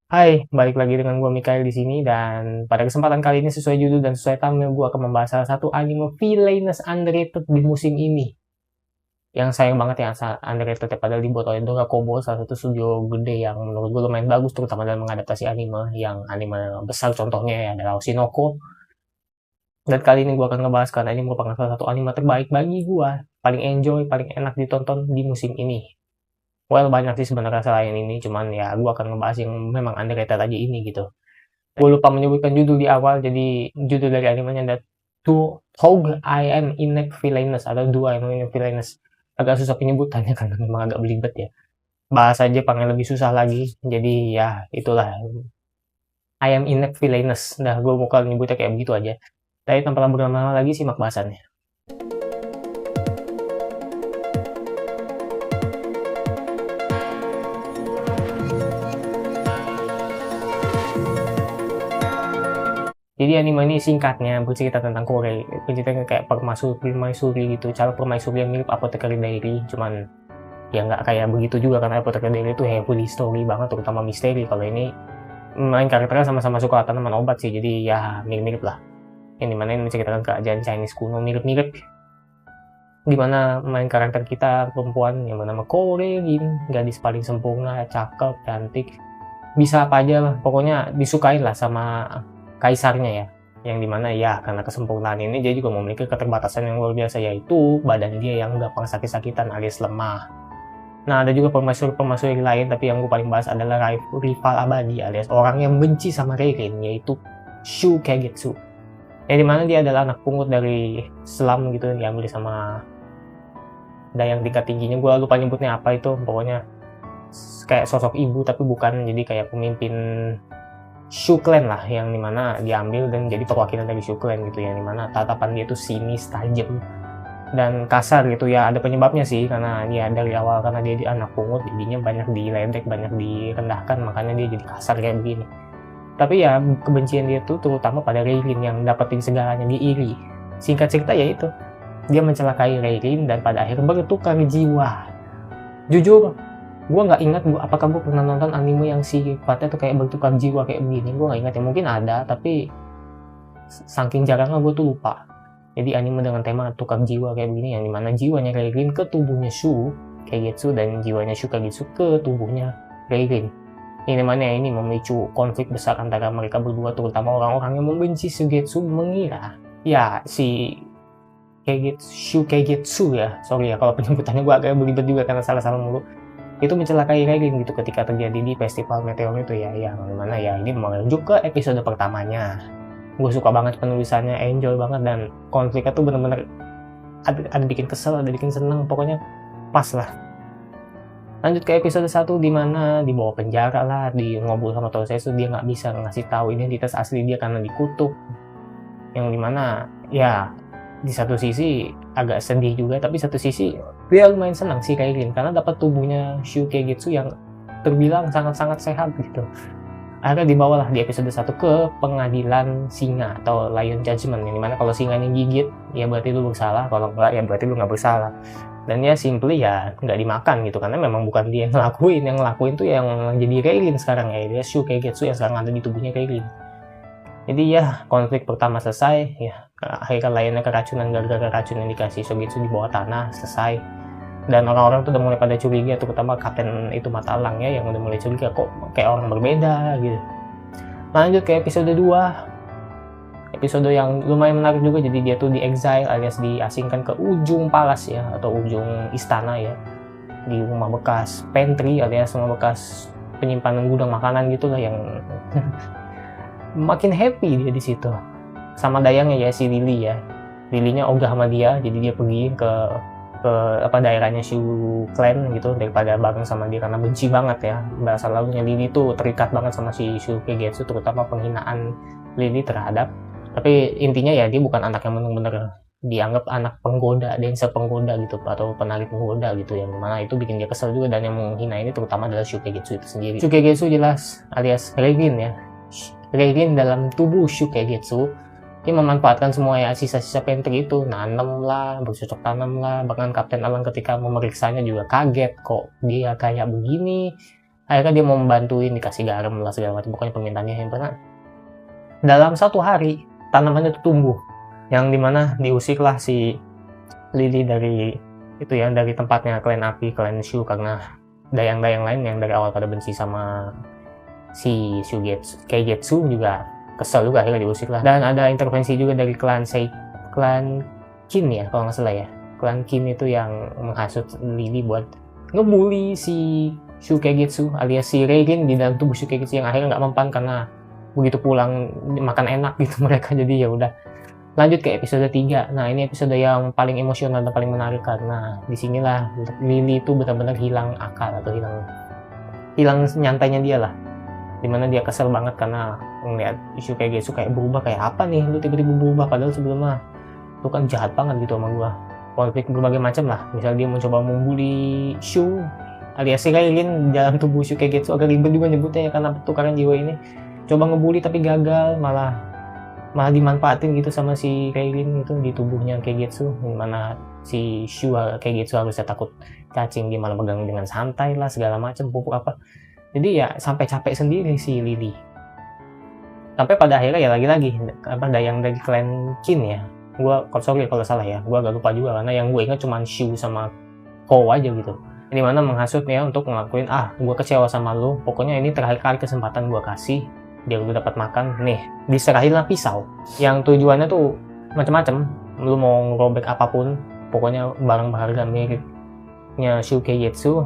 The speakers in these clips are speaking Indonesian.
Hai, balik lagi dengan gua Mikael di sini dan pada kesempatan kali ini sesuai judul dan sesuai thumbnail gua akan membahas salah satu anime villainous underrated di musim ini. Yang sayang banget ya underrated ya, padahal dibuat oleh Dora Kobo, salah satu studio gede yang menurut gua lumayan bagus terutama dalam mengadaptasi anime yang anime besar contohnya ya adalah Oshinoko. Dan kali ini gua akan ngebahas karena ini merupakan salah satu anime terbaik bagi gua, paling enjoy, paling enak ditonton di musim ini. Well, banyak sih sebenarnya selain ini, cuman ya gue akan ngebahas yang memang underrated aja ini gitu. Gue lupa menyebutkan judul di awal, jadi judul dari animenya ada How I Am Inek Villainous atau Do I Am Inek Villainous. Agak susah penyebutannya karena memang agak belibet ya. Bahasa Jepang yang lebih susah lagi, jadi ya itulah. I Am Inek Villainous. Nah, gue bakal nyebutnya kayak begitu aja. Tapi tanpa berlama-lama lagi simak bahasannya. Jadi anime ini singkatnya bercerita tentang Korea, berceritanya kayak permaisuri gitu, cara permaisuri yang mirip Apothecary Diary, cuman ya nggak kayak begitu juga karena Apothecary Diary itu heavy story banget, terutama misteri. Kalau ini main karakternya sama-sama suka tanaman obat sih, jadi ya mirip-mirip lah. Yang dimana ini menceritakan kerajaan Chinese kuno mirip-mirip, dimana main karakter kita perempuan yang bernama Korean, gadis paling sempurna, cakep, cantik, bisa apa aja lah, pokoknya disukain lah sama kaisarnya ya, yang dimana ya karena kesempurnaan ini dia juga memiliki keterbatasan yang luar biasa, yaitu badan dia yang gampang sakit-sakitan alias lemah. Nah, ada juga permaisuri lain, tapi yang gue paling bahas adalah rival abadi alias orang yang benci sama Reirin, yaitu Shu Kagetsu, yang dimana dia adalah anak pungut dari Slum gitu, yang diambil sama dayang tingkat tingginya, gue lupa nyebutnya apa itu, pokoknya kayak sosok ibu tapi bukan, jadi kayak pemimpin Shu Clan lah, yang dimana diambil dan jadi perwakilan dari Shu Clan gitu, yang dimana tatapan dia tuh sinis, tajam dan kasar gitu ya. Ada penyebabnya sih, karena ya dari awal karena dia anak pungut jadinya banyak diledek, banyak direndahkan, makanya dia jadi kasar kayak begini. Tapi ya kebencian dia tuh terutama pada Reirin yang dapetin segalanya, dia iri. Singkat cerita ya itu, dia mencelakai Reirin dan pada akhirnya bertukar jiwa. Jujur, gue nggak ingat apakah gue pernah nonton anime yang sifatnya tuh kayak bertukar jiwa kayak begini. Gue nggak ingat ya, mungkin ada tapi saking jarangnya gue tuh lupa. Jadi anime dengan tema tukar jiwa kayak begini, yang dimana jiwanya Reirin ke tubuhnya Shu Kagetsu dan jiwanya Shu Kagetsu ke tubuhnya Reirin. Ini mana ini memicu konflik besar antara mereka berdua, terutama orang-orang yang membenci Sugetsu mengira ya si Shu Kagetsu ya, sorry ya kalau penyebutannya gue agak belibet juga karena salah-salah mulu, itu mencelakai Reirin gitu ketika terjadi di festival meteor itu ya, yang dimana ya ini merujuk ke episode pertamanya. Gue suka banget penulisannya, enjoy banget, dan konfliknya tuh bener-bener ada bikin kesel, ada bikin seneng, pokoknya pas lah. Lanjut ke episode 1 dimana dibawa penjara lah, di ngobrol sama Tosetsu, dia nggak bisa ngasih tahu identitas asli dia karena dikutuk, yang dimana ya di satu sisi agak sedih juga, tapi satu sisi dia lumayan senang sih Reirin karena dapat tubuhnya Shu Kagetsu yang terbilang sangat-sangat sehat gitu. Akhirnya dibawalah di episode 1 ke pengadilan singa atau Lion Judgment, yang dimana kalau singanya gigit ya berarti lu bersalah, kalau enggak ya berarti lu nggak bersalah. Dan ya simply ya nggak dimakan gitu, karena memang bukan dia yang ngelakuin tuh yang jadi Reirin sekarang ya, dia Shu Kagetsu yang sekarang ada di tubuhnya Reirin. Jadi ya konflik pertama selesai ya, akhirnya lainnya keracunan, gara-gara racun yang dikasih Shogetsu di bawah tanah selesai. Dan orang-orang tuh udah mulai pada curiga, terutama kapten itu mata elang ya, yang udah mulai curiga kok kayak orang berbeda gitu. Lanjut ke episode 2, episode yang lumayan menarik juga. Jadi dia tuh di exile alias diasingkan ke ujung palas ya, atau ujung istana ya, di rumah bekas pantry alias rumah bekas penyimpanan gudang makanan gitulah, yang makin happy dia di situ sama dayangnya ya, si Lily ya. Lilynya ogah sama dia, jadi dia pergi ke daerahnya Shu Clan gitu daripada bareng sama dia karena benci banget ya. Bahasa lalunya Lily tuh terikat banget sama si Shu Kagetsu, terutama penghinaan Lily terhadap, tapi intinya ya dia bukan anak yang benar-benar dianggap anak penggoda, dancer penggoda gitu, atau penari penggoda gitu, yang mana itu bikin dia kesel juga. Dan yang menghina ini terutama adalah Shu Kagetsu itu sendiri. Shu Kagetsu jelas alias Reirin ya, Reirin dalam tubuh Shu Kagetsu, dia memanfaatkan semua ya sisa-sisa pantry itu, nanam lah, bercocok tanam lah. Bahkan Kapten Alang ketika memeriksanya juga kaget, kok dia kayak begini. Akhirnya dia mau membantuin, dikasih garam lah segala macam, pokoknya permintaannya yang pernah. Dalam 1 hari tanamannya tuh tumbuh, yang dimana diusirlah si Lily dari itu ya, dari tempatnya klan api, klan Shu, karena dayang-dayang lain yang dari awal pada benci sama si Keigetsu juga kesel juga, akhirnya diusir lah. Dan ada intervensi juga dari klan Qin ya kalau nggak salah ya, klan Qin itu yang menghasut Lily buat ngebully si Shu Keigetsu alias si Reirin di dalam tubuh Shu Keigetsu, yang akhirnya nggak mempan karena begitu pulang makan enak gitu mereka. Jadi ya udah, lanjut ke episode 3. Nah, ini episode yang paling emosional dan paling menarik karena disinilah Lily itu benar-benar hilang akal atau hilang nyantainya dia lah, dimana dia kesel banget karena ngeliat Shu Keigetsu kayak berubah, kayak apa nih lu tiba-tiba berubah, padahal sebelumnya lu kan jahat banget gitu sama gua. Konflik berbagai macam lah, misal dia mencoba membuli Shu alias si Reirin dalam tubuh Shu Keigetsu, agak ribet juga nyebutnya ya karena pertukaran jiwa ini. Coba ngebully tapi gagal, malah dimanfaatin gitu sama si Reirin itu di tubuhnya Keigetsu, dimana si Shu Keigetsu harusnya takut cacing, dia malah pegang dengan santai lah segala macam, pupuk apa. Jadi ya sampai capek sendiri si Lily. Sampai pada akhirnya ya lagi-lagi dayang dari klan Qin ya. Sorry kalau salah ya, gua agak lupa juga karena yang gue ingat cuma Shu sama Kou aja gitu. Ini mana menghasutnya untuk ngelakuin, gue kecewa sama lu, pokoknya ini terakhir kali kesempatan gue kasih biar lu dapat makan. Nih, diserahin lah pisau yang tujuannya tuh macam-macam. Lu mau ngerobek apapun, pokoknya barang berharga miliknya Shu Keigetsu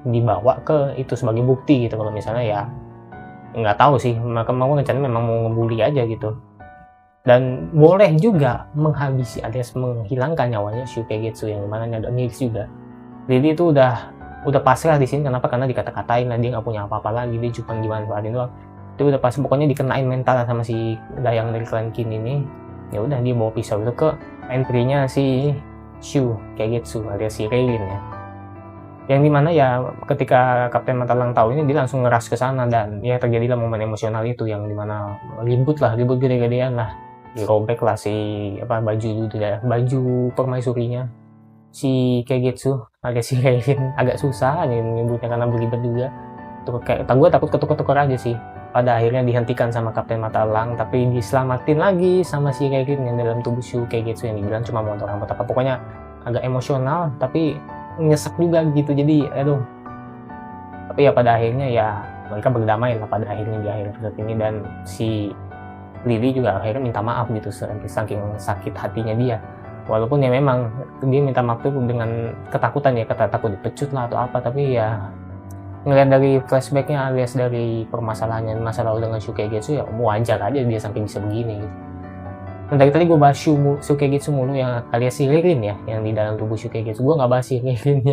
dibawa ke itu sebagai bukti gitu. Kalau misalnya ya nggak tahu sih, mereka mau rencananya memang mau ngebully aja gitu. Dan boleh juga menghabisi alias menghilangkan nyawanya Shu Keigetsu, yang mana ada miris juga. Lily itu udah pasrah di sini. Kenapa? Karena dikata-katain lah, dia nggak punya apa-apa lagi, dia cuma dimanfaatin doang. Itu udah pas, pokoknya dikenain mental sama si dayang dari klan Qin ini. Ya udah, dia bawa pisau itu ke entry-nya si Shu Keigetsu alias si Reirin ya. Yang dimana ya ketika Kapten Matalang tahu ini, dia langsung ngeras ke sana dan ya terjadilah momen emosional itu yang dimana ribut gede-gedean lah, dirobek lah si baju permaisurinya si Keigetsu alias si Reirin. Agak susah nih nyebutnya karena berlibat juga. Gue takut ketukar-tukar aja sih. Pada akhirnya dihentikan sama Kapten Matalang, tapi diselamatin lagi sama si Reirin yang dalam tubuh Shu Keigetsu yang dibilang cuma motor apa. Pokoknya agak emosional tapi nyesek juga gitu. Jadi tapi ya pada akhirnya ya mereka berdamai lah pada akhirnya di akhir episode ini. Dan si Lily juga akhirnya minta maaf gitu, saking sakit hatinya dia. Walaupun ya memang dia minta maaf tuh dengan ketakutan ya, takut dipecut lah atau apa. Tapi ya ngeliat dari flashbacknya alias dari permasalahannya masa lalu dengan Shu Keigetsu, ya wajar aja dia sampai bisa begini gitu. Dan dari tadi gue bahas Shu Keigetsu mulu, yang alias si Reirin ya, yang di dalam tubuh Shu Keigetsu. Gue nggak bahas si Reirin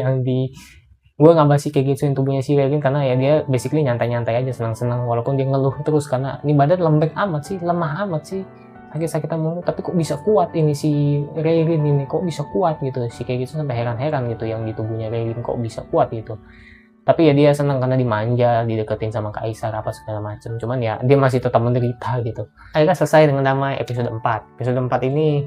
gue nggak bahas si Keigetsu yang tubuhnya si Reirin karena ya dia basically nyantai-nyantai aja, senang-senang, walaupun dia ngeluh terus karena ini badan lemah amat sih, sakit-sakitan mulu. Tapi kok bisa kuat ini si Reirin ini, kok bisa kuat gitu. Si Keigetsu sampai heran-heran gitu, yang di tubuhnya Reirin kok bisa kuat gitu. Tapi ya dia senang karena dimanja, dideketin sama Kaisar apa segala macam. Cuman ya dia masih tetap menderita gitu. Akhirnya selesai dengan damai episode 4. Episode 4 ini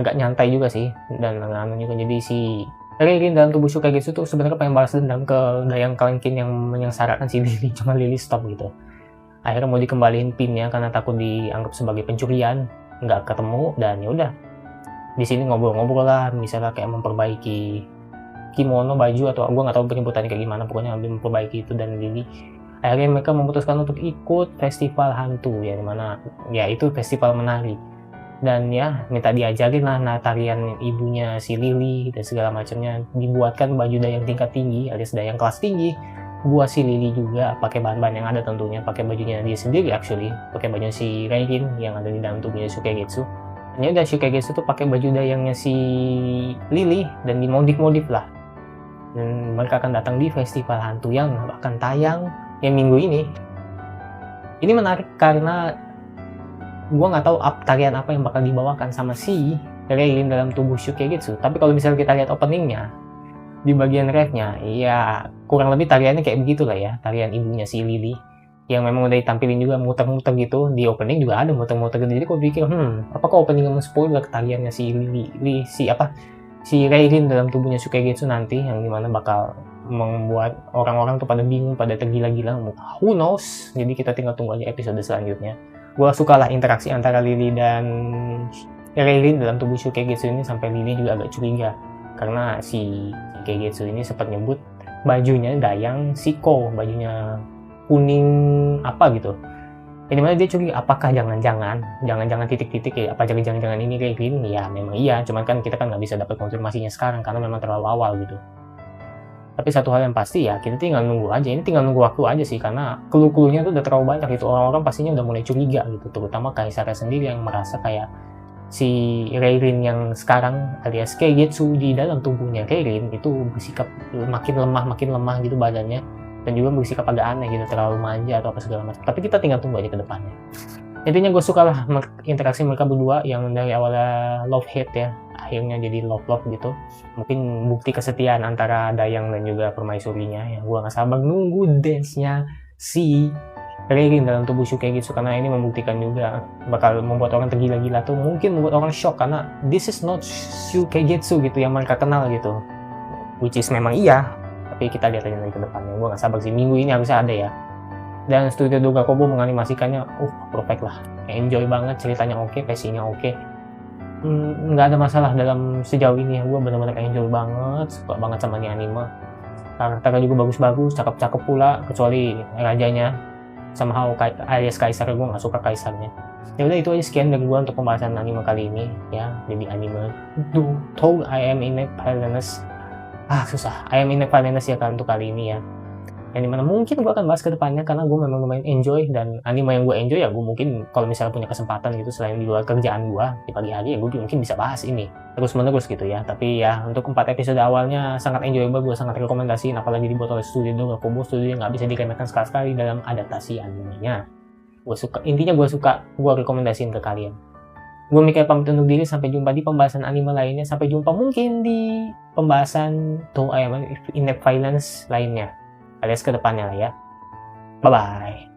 agak nyantai juga sih, dan juga. Jadi si Reirin dalam tubuh Shu Keigetsu tuh sebenarnya pengen balas dendam ke dayang klan Qin yang menyengsarakan si Lily. Cuma Lily stop gitu. Akhirnya mau dikembaliin pinnya karena takut dianggap sebagai pencurian, nggak ketemu. Dan ya udah, di sini ngobrol-ngobrol lah, misalnya kayak memperbaiki kimono, baju, atau gue nggak tahu penyebutannya kayak gimana, pokoknya ambil memperbaiki itu. Dan Lily akhirnya mereka memutuskan untuk ikut festival hantu ya, dimana ya itu festival menari. Dan ya minta diajarin lah tarian ibunya si Lily dan segala macamnya. Dibuatkan baju dayang tingkat tinggi alias dayang kelas tinggi buat si Lily juga, pakai bahan-bahan yang ada tentunya, pakai bajunya dia sendiri actually, pakai baju si Reirin yang ada di dalam tubuhnya Shu Keigetsu. Dan ya Shu Keigetsu tuh pakai baju dayangnya si Lily dan dimodif-modif lah. Dan mereka akan datang di festival hantu yang akan tayang yang minggu ini. Ini menarik karena gue nggak tahu tarian apa yang bakal dibawakan sama si Reirin dalam tubuh Shu Keigetsu. Tapi kalau misalnya kita lihat openingnya di bagian refnya, ya kurang lebih tariannya kayak begitulah ya, tarian ibunya si Lily yang memang udah ditampilin juga muter-muter gitu. Di opening juga ada muter-muter gitu. Jadi gue pikir apakah opening spoiler tariannya si Lily si Reirin dalam tubuhnya Shu Keigetsu nanti, yang dimana bakal membuat orang-orang tuh pada bingung, pada tergila-gila. Who knows? Jadi kita tinggal tunggu aja episode selanjutnya. Gue suka lah interaksi antara Lily dan Reirin dalam tubuh Shukagetsu ini, sampai Lily juga agak curiga karena si Keigetsu ini sempat nyebut bajunya Dayang Shiko, bajunya kuning apa gitu. Ini mana dia curiga, apakah jangan-jangan titik-titik ya, apa jangan-jangan ini Reirin? Ya memang iya, cuman kan kita kan nggak bisa dapat konfirmasinya sekarang karena memang terlalu awal gitu. Tapi satu hal yang pasti ya, kita tinggal nunggu aja. Ini tinggal nunggu waktu aja sih, karena clue-cluenya tuh udah terlalu banyak gitu. Orang-orang pastinya udah mulai curiga gitu, terutama Kaisarnya sendiri yang merasa kayak si Reirin yang sekarang alias Keigetsu di dalam tubuhnya Reirin itu bersikap makin lemah gitu badannya, dan juga bersikap agak aneh gitu, terlalu manja atau apa segala macam. Tapi kita tinggal tunggu aja ke depannya. Intinya gue suka lah interaksi mereka berdua yang dari awalnya love hate ya, akhirnya jadi love gitu. Mungkin bukti kesetiaan antara Dayang dan juga permaisurinya ya. Gue gak sabar nunggu dance-nya si Reirin dalam tubuh Shukagetsu, karena ini membuktikan juga bakal membuat orang tergila-gila tuh, mungkin membuat orang shock karena this is not Shukagetsu gitu yang mereka kenal gitu, which is memang iya, tapi kita lihat aja dari ke depannya. Gue gak sabar sih, minggu ini harusnya ada ya. Dan studio Doga Kobo menganimasikannya perfect lah, enjoy banget, ceritanya oke, pacingnya oke, nggak ada masalah dalam sejauh ini. Gue benar-benar enjoy banget, suka banget sama ini anime. Karakternya juga bagus-bagus, cakep-cakep pula, kecuali rajanya somehow alias Kaisar. Gue nggak suka Kaisarnya. Ya udah, itu aja sekian dari gue untuk pembahasan anime kali ini ya. Jadi anime Told I Am in a Villainous, susah, I Am in a Villainous ya kan untuk kali ini ya. Yang dimana mungkin gue akan bahas ke depannya karena gue memang lumayan enjoy, dan anime yang gue enjoy ya gue mungkin kalau misalnya punya kesempatan gitu selain di luar kerjaan gue di pagi hari ya gue mungkin bisa bahas ini terus menerus gitu ya. Tapi ya untuk 4 episode awalnya sangat enjoyable, gue sangat rekomendasiin, apalagi dibuat oleh studio Doga Kobo, studio yang nggak bisa diremehkan sekali dalam adaptasi animenya. Gue suka, intinya gue rekomendasiin ke kalian. Gue Mikael pamit undur diri, sampai jumpa di pembahasan anime lainnya, sampai jumpa mungkin di pembahasan Told I Am in a Villainous lainnya alias ke depannya lah ya. Bye-bye.